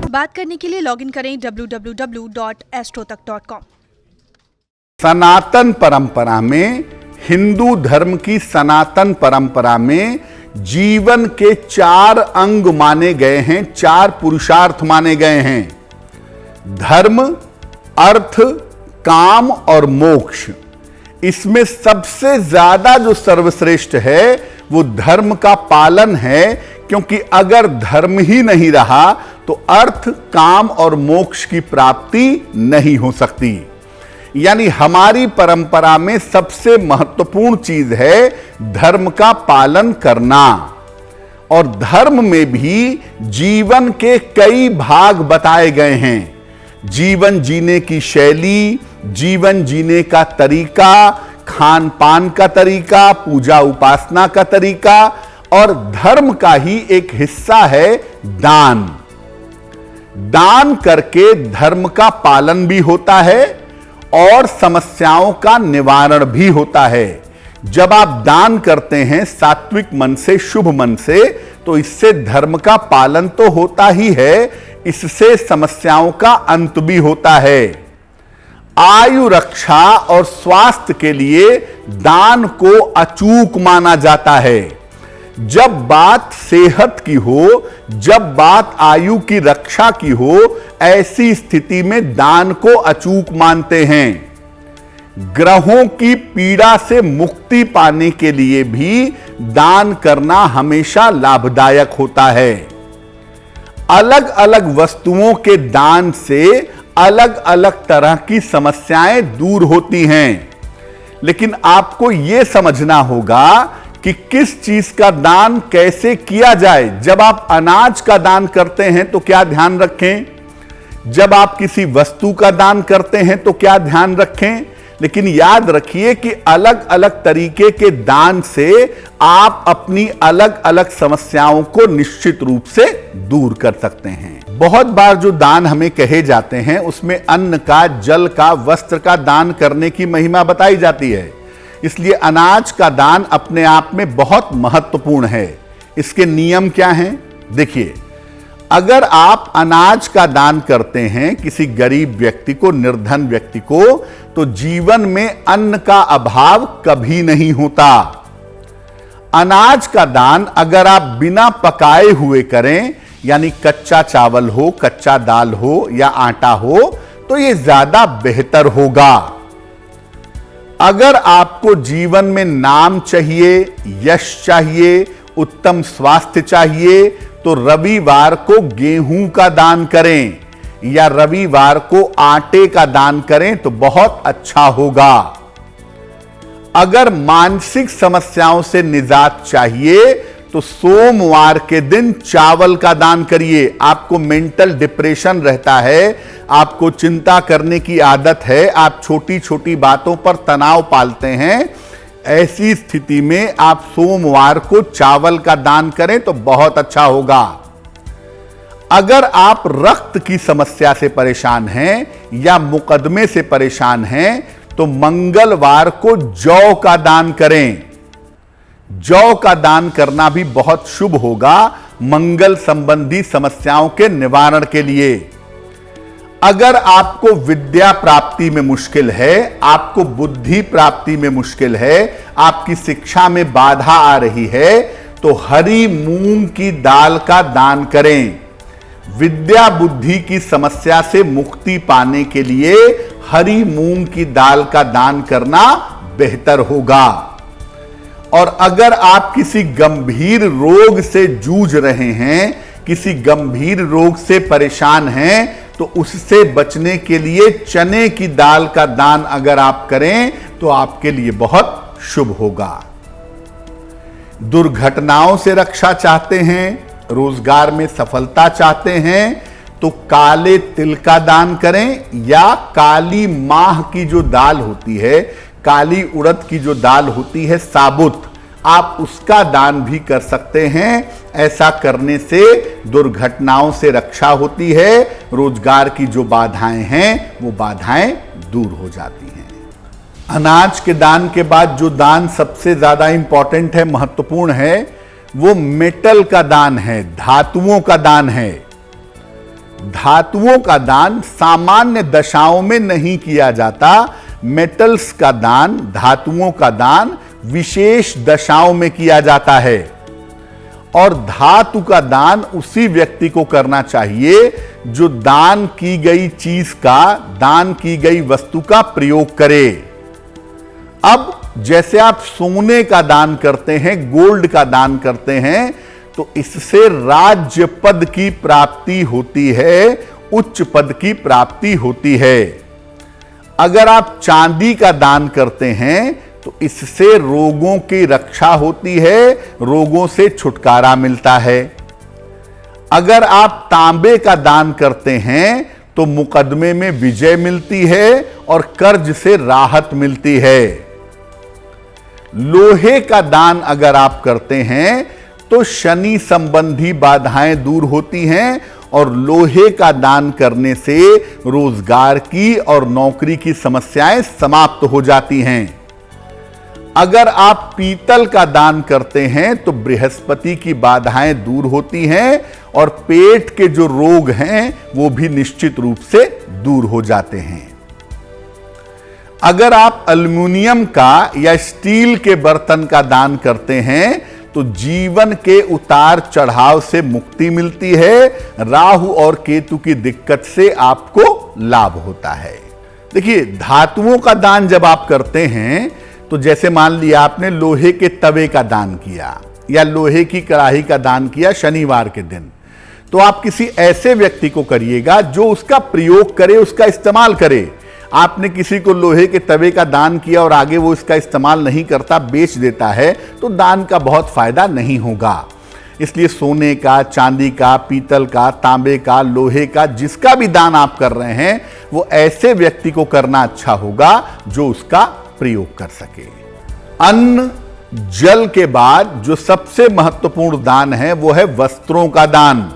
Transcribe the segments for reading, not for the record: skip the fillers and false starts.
बात करने के लिए लॉगिन करें www.astrotak.com। सनातन परंपरा में, हिंदू धर्म की सनातन परंपरा में जीवन के 4 अंग माने गए हैं, 4 पुरुषार्थ माने गए हैं। धर्म, अर्थ, काम और मोक्ष। इसमें सबसे ज्यादा जो सर्वश्रेष्ठ है वो धर्म का पालन है, क्योंकि अगर धर्म ही नहीं रहा तो अर्थ, काम और मोक्ष की प्राप्ति नहीं हो सकती। यानी हमारी परंपरा में सबसे महत्वपूर्ण चीज है धर्म का पालन करना। और धर्म में भी जीवन के कई भाग बताए गए हैं। जीवन जीने की शैली, जीवन जीने का तरीका, खान पान का तरीका, पूजा उपासना का तरीका, और धर्म का ही एक हिस्सा है दान। दान करके धर्म का पालन भी होता है और समस्याओं का निवारण भी होता है। जब आप दान करते हैं सात्विक मन से, शुभ मन से, तो इससे धर्म का पालन तो होता ही है, इससे समस्याओं का अंत भी होता है। आयु रक्षा और स्वास्थ्य के लिए दान को अचूक माना जाता है। जब बात सेहत की हो, जब बात आयु की रक्षा की हो, ऐसी स्थिति में दान को अचूक मानते हैं। ग्रहों की पीड़ा से मुक्ति पाने के लिए भी दान करना हमेशा लाभदायक होता है। अलग अलग वस्तुओं के दान से अलग अलग तरह की समस्याएं दूर होती हैं, लेकिन आपको यह समझना होगा कि किस चीज का दान कैसे किया जाए। जब आप अनाज का दान करते हैं तो क्या ध्यान रखें, जब आप किसी वस्तु का दान करते हैं तो क्या ध्यान रखें। लेकिन याद रखिए कि अलग अलग तरीके के दान से आप अपनी अलग अलग समस्याओं को निश्चित रूप से दूर कर सकते हैं। बहुत बार जो दान हमें कहे जाते हैं उसमें अन्न का, जल का, वस्त्र का दान करने की महिमा बताई जाती है। इसलिए अनाज का दान अपने आप में बहुत महत्वपूर्ण है। इसके नियम क्या हैं? देखिए, अगर आप अनाज का दान करते हैं किसी गरीब व्यक्ति को, निर्धन व्यक्ति को, तो जीवन में अन्न का अभाव कभी नहीं होता। अनाज का दान अगर आप बिना पकाए हुए करें, यानी कच्चा चावल हो, कच्चा दाल हो या आटा हो, तो यह ज्यादा बेहतर होगा। अगर आपको जीवन में नाम चाहिए, यश चाहिए, उत्तम स्वास्थ्य चाहिए, तो रविवार को गेहूं का दान करें या रविवार को आटे का दान करें तो बहुत अच्छा होगा। अगर मानसिक समस्याओं से निजात चाहिए तो सोमवार के दिन चावल का दान करिए। आपको मेंटल डिप्रेशन रहता है, आपको चिंता करने की आदत है, आप छोटी छोटी बातों पर तनाव पालते हैं, ऐसी स्थिति में आप सोमवार को चावल का दान करें तो बहुत अच्छा होगा। अगर आप रक्त की समस्या से परेशान हैं या मुकदमे से परेशान हैं तो मंगलवार को जौ का दान करें। जौ का दान करना भी बहुत शुभ होगा मंगल संबंधी समस्याओं के निवारण के लिए। अगर आपको विद्या प्राप्ति में मुश्किल है, आपको बुद्धि प्राप्ति में मुश्किल है, आपकी शिक्षा में बाधा आ रही है, तो हरी मूंग की दाल का दान करें। विद्या बुद्धि की समस्या से मुक्ति पाने के लिए हरी मूंग की दाल का दान करना बेहतर होगा। और अगर आप किसी गंभीर रोग से जूझ रहे हैं, किसी गंभीर रोग से परेशान हैं, तो उससे बचने के लिए चने की दाल का दान अगर आप करें तो आपके लिए बहुत शुभ होगा। दुर्घटनाओं से रक्षा चाहते हैं, रोजगार में सफलता चाहते हैं, तो काले तिल का दान करें या काली माह की जो दाल होती है, काली उड़द की जो दाल होती है साबुत, आप उसका दान भी कर सकते हैं। ऐसा करने से दुर्घटनाओं से रक्षा होती है, रोजगार की जो बाधाएं हैं वो बाधाएं दूर हो जाती हैं। अनाज के दान के बाद जो दान सबसे ज्यादा इंपॉर्टेंट है, महत्वपूर्ण है, वो मेटल का दान है, धातुओं का दान है। धातुओं का दान सामान्य दशाओं में नहीं किया जाता। मेटल्स का दान, धातुओं का दान विशेष दशाओं में किया जाता है। और धातु का दान उसी व्यक्ति को करना चाहिए जो दान की गई चीज का, दान की गई वस्तु का प्रयोग करे। अब जैसे आप सोने का दान करते हैं, गोल्ड का दान करते हैं, तो इससे राज्य पद की प्राप्ति होती है, उच्च पद की प्राप्ति होती है। अगर आप चांदी का दान करते हैं तो इससे रोगों की रक्षा होती है, रोगों से छुटकारा मिलता है। अगर आप तांबे का दान करते हैं तो मुकदमे में विजय मिलती है और कर्ज से राहत मिलती है। लोहे का दान अगर आप करते हैं तो शनि संबंधी बाधाएं दूर होती हैं और लोहे का दान करने से रोजगार की और नौकरी की समस्याएं समाप्त हो जाती हैं। अगर आप पीतल का दान करते हैं तो बृहस्पति की बाधाएं दूर होती हैं और पेट के जो रोग हैं वो भी निश्चित रूप से दूर हो जाते हैं। अगर आप एल्युमिनियम का या स्टील के बर्तन का दान करते हैं तो जीवन के उतार चढ़ाव से मुक्ति मिलती है, राहु और केतु की दिक्कत से आपको लाभ होता है। देखिए, धातुओं का दान जब आप करते हैं तो जैसे मान लिया आपने लोहे के तवे का दान किया या लोहे की कढ़ाई का दान किया शनिवार के दिन, तो आप किसी ऐसे व्यक्ति को करिएगा जो उसका प्रयोग करे, उसका इस्तेमाल करे। आपने किसी को लोहे के तवे का दान किया और आगे वो इसका इस्तेमाल नहीं करता, बेच देता है, तो दान का बहुत फायदा नहीं होगा। इसलिए सोने का, चांदी का, पीतल का, तांबे का, लोहे का, जिसका भी दान आप कर रहे हैं वो ऐसे व्यक्ति को करना अच्छा होगा जो उसका प्रयोग कर सके। अन्न जल के बाद जो सबसे महत्वपूर्ण दान है वो है वस्त्रों का दान।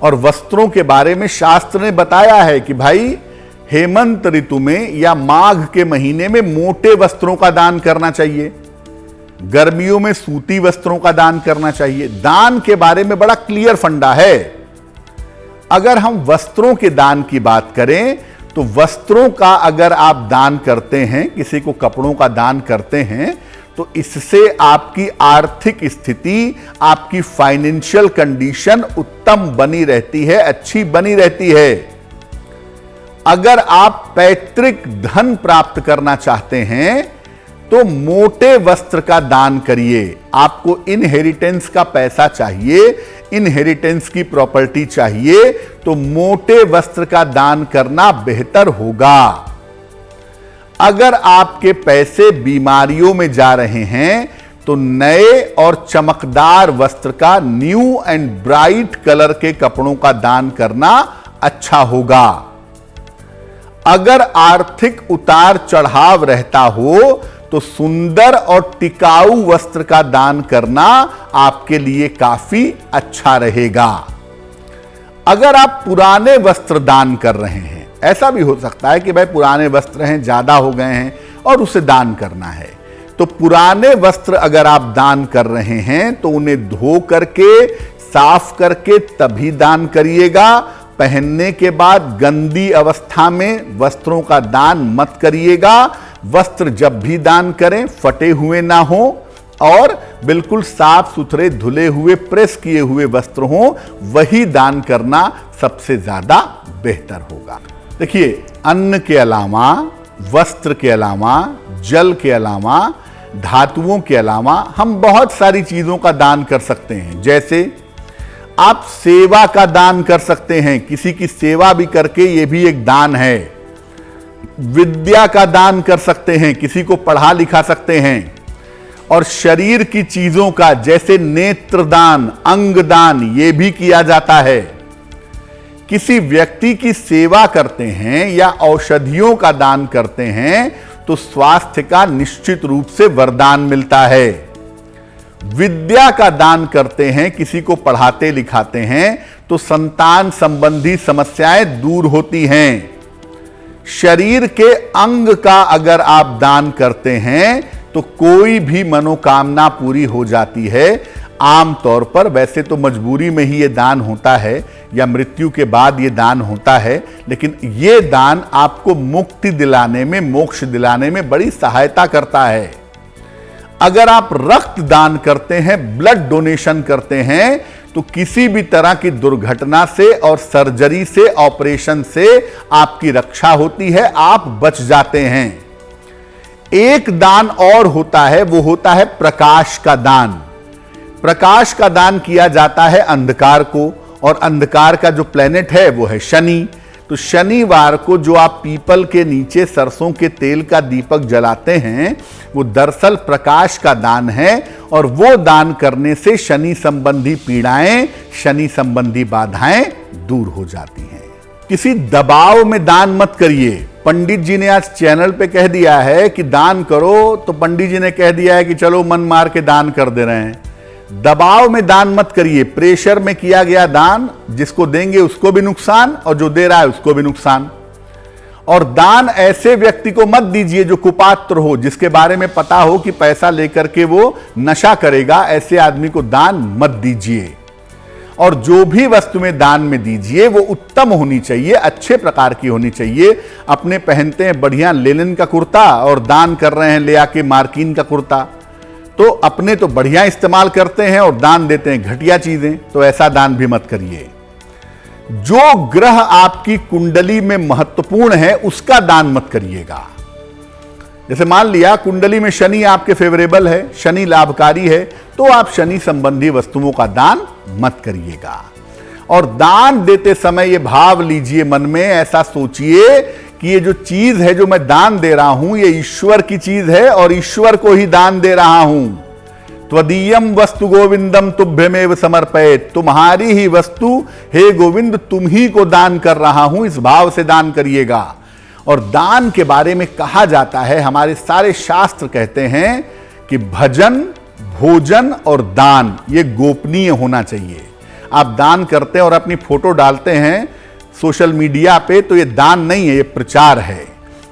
और वस्त्रों के बारे में शास्त्र ने बताया है कि भाई हेमंत ऋतु में या माघ के महीने में मोटे वस्त्रों का दान करना चाहिए, गर्मियों में सूती वस्त्रों का दान करना चाहिए। दान के बारे में बड़ा क्लियर फंडा है। अगर हम वस्त्रों के दान की बात करें तो वस्त्रों का अगर आप दान करते हैं, किसी को कपड़ों का दान करते हैं, तो इससे आपकी आर्थिक स्थिति, आपकी फाइनेंशियल कंडीशन उत्तम बनी रहती है, अच्छी बनी रहती है। अगर आप पैतृक धन प्राप्त करना चाहते हैं तो मोटे वस्त्र का दान करिए। आपको इनहेरिटेंस का पैसा चाहिए, इनहेरिटेंस की प्रॉपर्टी चाहिए, तो मोटे वस्त्र का दान करना बेहतर होगा। अगर आपके पैसे बीमारियों में जा रहे हैं तो नए और चमकदार वस्त्र का, न्यू एंड ब्राइट कलर के कपड़ों का दान करना अच्छा होगा। अगर आर्थिक उतार चढ़ाव रहता हो तो सुंदर और टिकाऊ वस्त्र का दान करना आपके लिए काफी अच्छा रहेगा। अगर आप पुराने वस्त्र दान कर रहे हैं, ऐसा भी हो सकता है कि भाई पुराने वस्त्र हैं, ज्यादा हो गए हैं और उसे दान करना है, तो पुराने वस्त्र अगर आप दान कर रहे हैं तो उन्हें धो करके, साफ करके तभी दान करिएगा। पहनने के बाद गंदी अवस्था में वस्त्रों का दान मत करिएगा। वस्त्र जब भी दान करें फटे हुए ना हो और बिल्कुल साफ सुथरे, धुले हुए, प्रेस किए हुए वस्त्र हो, वही दान करना सबसे ज्यादा बेहतर होगा। देखिए, अन्न के अलावा, वस्त्र के अलावा, जल के अलावा, धातुओं के अलावा हम बहुत सारी चीजों का दान कर सकते हैं। जैसे आप सेवा का दान कर सकते हैं, किसी की सेवा भी करके ये भी एक दान है। विद्या का दान कर सकते हैं, किसी को पढ़ा लिखा सकते हैं। और शरीर की चीजों का, जैसे नेत्र दान, अंग दान, ये भी किया जाता है। किसी व्यक्ति की सेवा करते हैं या औषधियों का दान करते हैं तो स्वास्थ्य का निश्चित रूप से वरदान मिलता है। विद्या का दान करते हैं, किसी को पढ़ाते लिखाते हैं तो संतान संबंधी समस्याएं दूर होती हैं। शरीर के अंग का अगर आप दान करते हैं तो कोई भी मनोकामना पूरी हो जाती है। आमतौर पर, वैसे तो मजबूरी में ही यह दान होता है, या मृत्यु के बाद ये दान होता है, लेकिन ये दान आपको मुक्ति दिलाने में, मोक्ष दिलाने में बड़ी सहायता करता है। अगर आप रक्त दान करते हैं, ब्लड डोनेशन करते हैं, तो किसी भी तरह की दुर्घटना से और सर्जरी से, ऑपरेशन से आपकी रक्षा होती है, आप बच जाते हैं। एक दान और होता है, वो होता है प्रकाश का दान। प्रकाश का दान किया जाता है अंधकार को, और अंधकार का जो प्लेनेट है वो है शनि। तो शनिवार को जो आप पीपल के नीचे सरसों के तेल का दीपक जलाते हैं, वो दरअसल प्रकाश का दान है, और वो दान करने से शनि संबंधी पीड़ाएं, शनि संबंधी बाधाएं दूर हो जाती हैं। किसी दबाव में दान मत करिए। पंडित जी ने आज चैनल पे कह दिया है कि दान करो, तो पंडित जी ने कह दिया है कि चलो मन मार के दान कर दे रहे हैं। दबाव में दान मत करिए। प्रेशर में किया गया दान, जिसको देंगे उसको भी नुकसान और जो दे रहा है उसको भी नुकसान। और दान ऐसे व्यक्ति को मत दीजिए जो कुपात्र हो, जिसके बारे में पता हो कि पैसा लेकर के वो नशा करेगा, ऐसे आदमी को दान मत दीजिए। और जो भी वस्तु में दान में दीजिए वो उत्तम होनी चाहिए, अच्छे प्रकार की होनी चाहिए। अपने पहनते हैं बढ़िया लेनिन का कुर्ता और दान कर रहे हैं ले आके मार्किन का कुर्ता, तो अपने तो बढ़िया इस्तेमाल करते हैं और दान देते हैं घटिया चीजें, तो ऐसा दान भी मत करिए। जो ग्रह आपकी कुंडली में महत्वपूर्ण है उसका दान मत करिएगा। जैसे मान लिया कुंडली में शनि आपके फेवरेबल है, शनि लाभकारी है, तो आप शनि संबंधी वस्तुओं का दान मत करिएगा। और दान देते समय ये भाव लीजिए मन में, ऐसा सोचिए कि ये जो चीज है जो मैं दान दे रहा हूं, ये ईश्वर की चीज है और ईश्वर को ही दान दे रहा हूं। त्वदीयम वस्तु गोविंदम तुभ्यमेव समर्पयेत्, तुम्हारी ही वस्तु हे गोविंद तुम ही को दान कर रहा हूं, इस भाव से दान करिएगा। और दान के बारे में कहा जाता है, हमारे सारे शास्त्र कहते हैं कि भजन, भोजन और दान ये गोपनीय होना चाहिए। आप दान करते हैं और अपनी फोटो डालते हैं सोशल मीडिया पे, तो ये दान नहीं है, ये प्रचार है।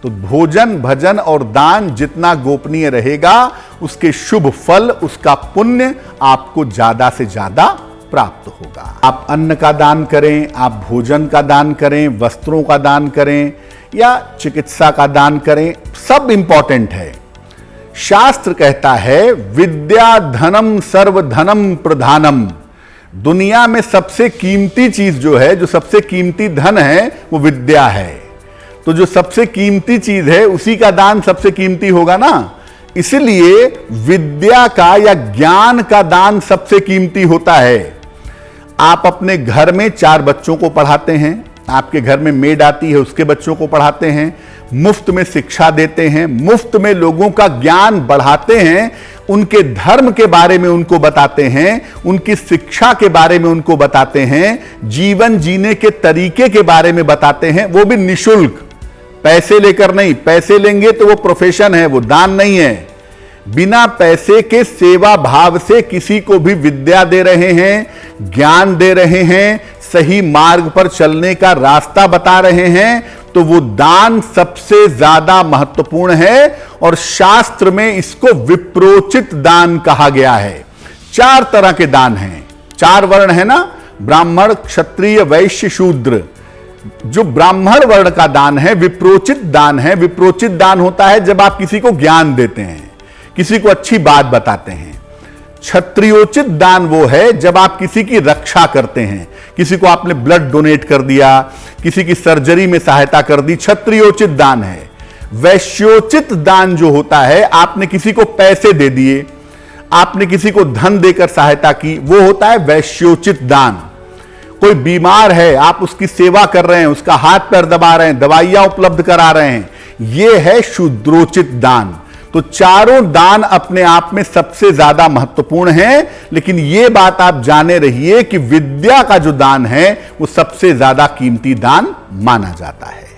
तो भोजन, भजन और दान जितना गोपनीय रहेगा, उसके शुभ फल, उसका पुण्य आपको ज्यादा से ज्यादा प्राप्त होगा। आप अन्न का दान करें, आप भोजन का दान करें, वस्त्रों का दान करें या चिकित्सा का दान करें, सब इंपॉर्टेंट है। शास्त्र कहता है विद्या धनम सर्वधनम प्रधानम। दुनिया में सबसे कीमती चीज जो है, जो सबसे कीमती धन है, वो विद्या है। तो जो सबसे कीमती चीज है उसी का दान सबसे कीमती होगा ना। इसलिए विद्या का या ज्ञान का दान सबसे कीमती होता है। आप अपने घर में 4 बच्चों को पढ़ाते हैं, आपके घर में मेड आती है, उसके बच्चों को पढ़ाते हैं, मुफ्त में शिक्षा देते हैं, मुफ्त में लोगों का ज्ञान बढ़ाते हैं, उनके धर्म के बारे में उनको बताते हैं, उनकी शिक्षा के बारे में उनको बताते हैं, जीवन जीने के तरीके के बारे में बताते हैं, वो भी निशुल्क, पैसे लेकर नहीं। पैसे लेंगे तो वो प्रोफेशन है, वो दान नहीं है। बिना पैसे के सेवा भाव से किसी को भी विद्या दे रहे हैं, ज्ञान दे रहे हैं, सही मार्ग पर चलने का रास्ता बता रहे हैं, तो वो दान सबसे ज्यादा महत्वपूर्ण है। और शास्त्र में इसको विप्रोचित दान कहा गया है। 4 तरह के दान हैं, 4 वर्ण है ना, ब्राह्मण, क्षत्रिय, वैश्य, शूद्र। जो ब्राह्मण वर्ण का दान है विप्रोचित दान है। विप्रोचित दान होता है जब आप किसी को ज्ञान देते हैं, किसी को अच्छी बात बताते हैं। क्षत्रियोचित दान वो है जब आप किसी की रक्षा करते हैं, किसी को आपने ब्लड डोनेट कर दिया, किसी की सर्जरी में सहायता कर दी, क्षत्रियोचित दान है। वैश्योचित दान जो होता है, आपने किसी को पैसे दे दिए, आपने किसी को धन देकर सहायता की, वो होता है वैश्योचित दान। कोई बीमार है, आप उसकी सेवा कर रहे हैं, उसका हाथ पैर दबा रहे हैं, दवाइयां उपलब्ध करा रहे हैं, ये है शूद्रोचित दान। तो चारों दान अपने आप में सबसे ज्यादा महत्वपूर्ण है, लेकिन यह बात आप जाने रहिए कि विद्या का जो दान है वो सबसे ज्यादा कीमती दान माना जाता है।